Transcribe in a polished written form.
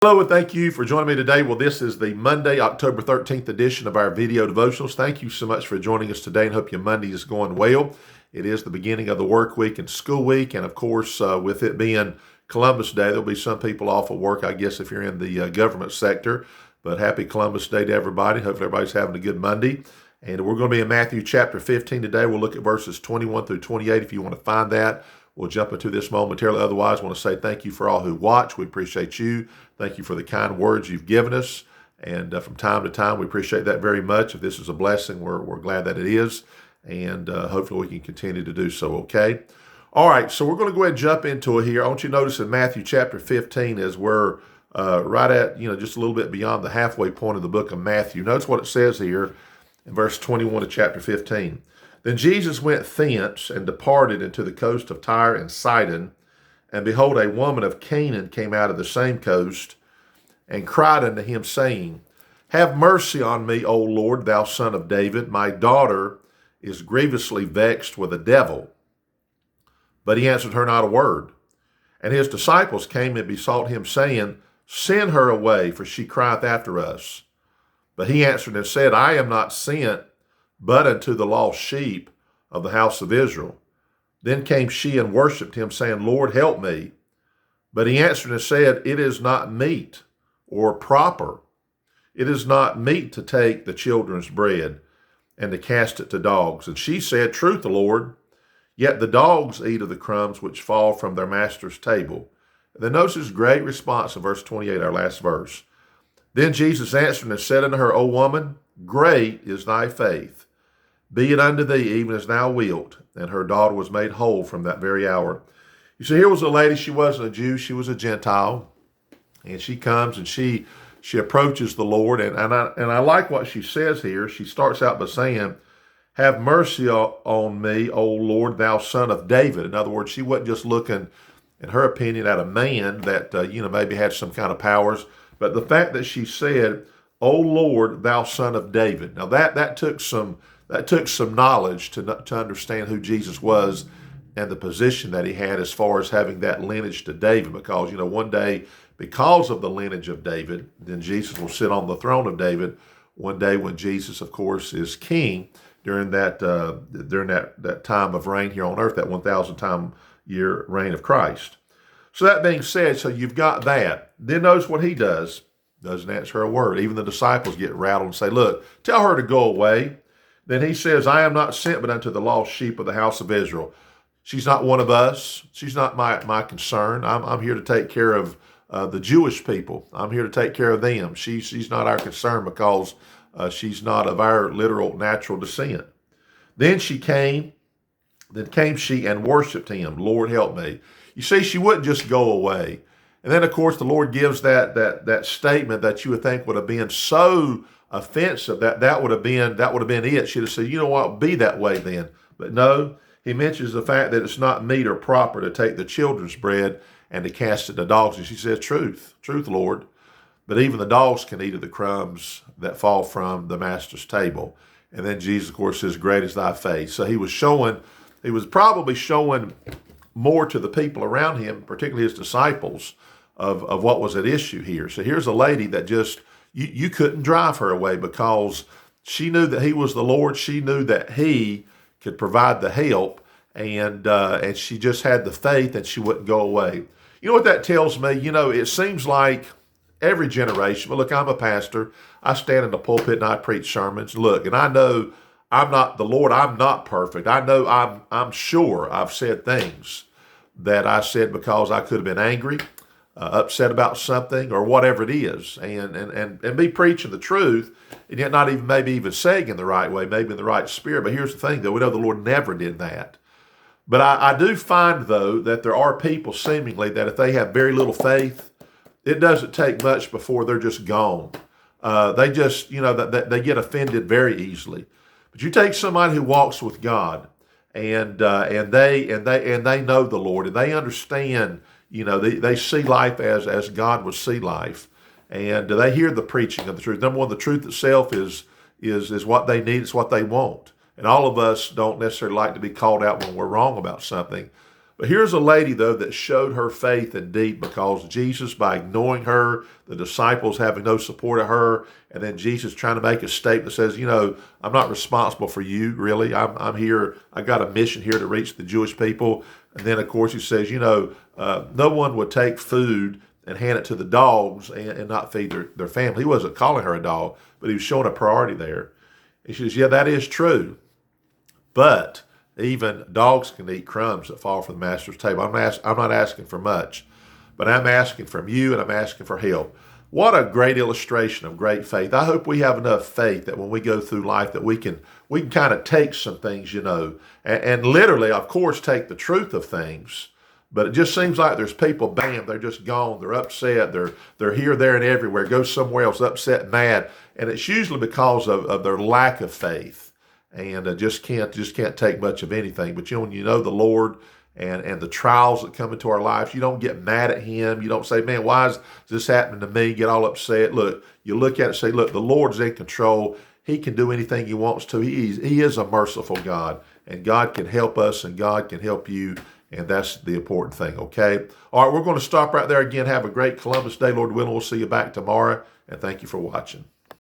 Hello, and thank you for joining me today. Well, this is the Monday, October 13th edition of our video devotionals. Thank you so much for joining us today and hope your Monday is going well. It is the beginning of the work week and school week, and of course, with it being Columbus Day, there'll be some people off of work, I guess, if you're in the government sector. But happy Columbus Day to everybody. Hopefully everybody's having a good Monday. And we're going to be in Matthew chapter 15 today. We'll look at verses 21 through 28 if you want to find that. We'll jump into this momentarily. Otherwise, I want to say thank you for all who watch. We appreciate you. Thank you for the kind words you've given us. And from time to time, we appreciate that very much. If this is a blessing, we're glad that it is. And hopefully we can continue to do so, okay? All right, so we're going to go ahead and jump into it here. I want you to notice in Matthew chapter 15 as we're right at, just a little bit beyond the halfway point of the book of Matthew. Notice what it says here in verse 21 of chapter 15. Then Jesus went thence and departed into the coast of Tyre and Sidon. And behold, a woman of Canaan came out of the same coast and cried unto him, saying, Have mercy on me, O Lord, thou son of David. My daughter is grievously vexed with a devil. But he answered her not a word. And his disciples came and besought him, saying, Send her away, for she crieth after us. But he answered and said, I am not sent but unto the lost sheep of the house of Israel. Then came she and worshipped him, saying, Lord, help me. But he answered and said, It is not meet or proper. It is not meet to take the children's bread and to cast it to dogs. And she said, Truth, Lord, yet the dogs eat of the crumbs which fall from their master's table. And then notice his great response in verse 28, our last verse. Then Jesus answered and said unto her, O woman, great is thy faith. Be it unto thee even as thou wilt. And her daughter was made whole from that very hour. You see, here was a lady, she wasn't a Jew, she was a Gentile. And she comes and she approaches the Lord. And I like what she says here. She starts out by saying, Have mercy on me, O Lord, thou son of David. In other words, she wasn't just looking, in her opinion, at a man that, maybe had some kind of powers. But the fact that she said, O Lord, thou son of David. Now that took some knowledge to understand who Jesus was and the position that he had as far as having that lineage to David. Because, one day, because of the lineage of David, then Jesus will sit on the throne of David one day when Jesus, of course, is king during that time of reign here on earth, that 1,000 year reign of Christ. So that being said, so you've got that. Then notice what he does. Doesn't answer her a word. Even the disciples get rattled and say, Look, tell her to go away. Then he says, I am not sent but unto the lost sheep of the house of Israel. She's not one of us. She's not my concern. I'm here to take care of the Jewish people. I'm here to take care of them. She's not our concern because she's not of our literal natural descent. Then came she and worshipped him. Lord, help me. You see, she wouldn't just go away. And then, of course, the Lord gives that statement that you would think would have been so offensive that would have been it. She'd have said, you know what, be that way then. But no, he mentions the fact that it's not meet or proper to take the children's bread and to cast it to dogs. And she says, Truth, Lord. But even the dogs can eat of the crumbs that fall from the master's table. And then Jesus, of course, says, Great is thy faith. So he was probably showing more to the people around him, particularly his disciples, of what was at issue here. So here's a lady that just, you couldn't drive her away because she knew that he was the Lord. She knew that he could provide the help, and she just had the faith and she wouldn't go away. You know what that tells me? It seems like every generation, but look, I'm a pastor. I stand in the pulpit and I preach sermons. Look, and I know I'm not the Lord. I'm not perfect. I know I'm sure I've said things that I said because I could have been angry, upset about something or whatever it is, and be preaching the truth, and yet not even maybe even saying in the right way, maybe in the right spirit. But here's the thing, though, we know the Lord never did that. But I do find, though, that there are people seemingly that if they have very little faith, it doesn't take much before they're just gone. They just, they get offended very easily. But you take somebody who walks with God, and they know the Lord, and they understand. They see life as God would see life, and they hear the preaching of the truth. Number one, the truth itself is what they need. It's what they want. And all of us don't necessarily like to be called out when we're wrong about something. But here's a lady, though, that showed her faith indeed, because Jesus, by ignoring her, the disciples having no support of her, and then Jesus trying to make a statement that says, I'm not responsible for you, really. I'm here. I got a mission here to reach the Jewish people. And then, of course, he says, no one would take food and hand it to the dogs and not feed their family. He wasn't calling her a dog, but he was showing a priority there. And she says, yeah, that is true. But even dogs can eat crumbs that fall from the master's table. I'm not asking for much, but I'm asking from you, and I'm asking for help. What a great illustration of great faith. I hope we have enough faith that when we go through life that we can kind of take some things, and literally, of course, take the truth of things. But it just seems like there's people, bam, they're just gone. They're upset. They're here, there, and everywhere. Go somewhere else, upset, mad. And it's usually because of their lack of faith. And just can't take much of anything. But when you know the Lord and the trials that come into our lives, you don't get mad at him. You don't say, man, why is this happening to me? Get all upset. Look, you look at it and say, look, the Lord's in control. He can do anything he wants to. He is a merciful God, and God can help us, and God can help you. And that's the important thing, okay? All right, we're going to stop right there again. Have a great Columbus Day, Lord willing. We'll see you back tomorrow, and thank you for watching.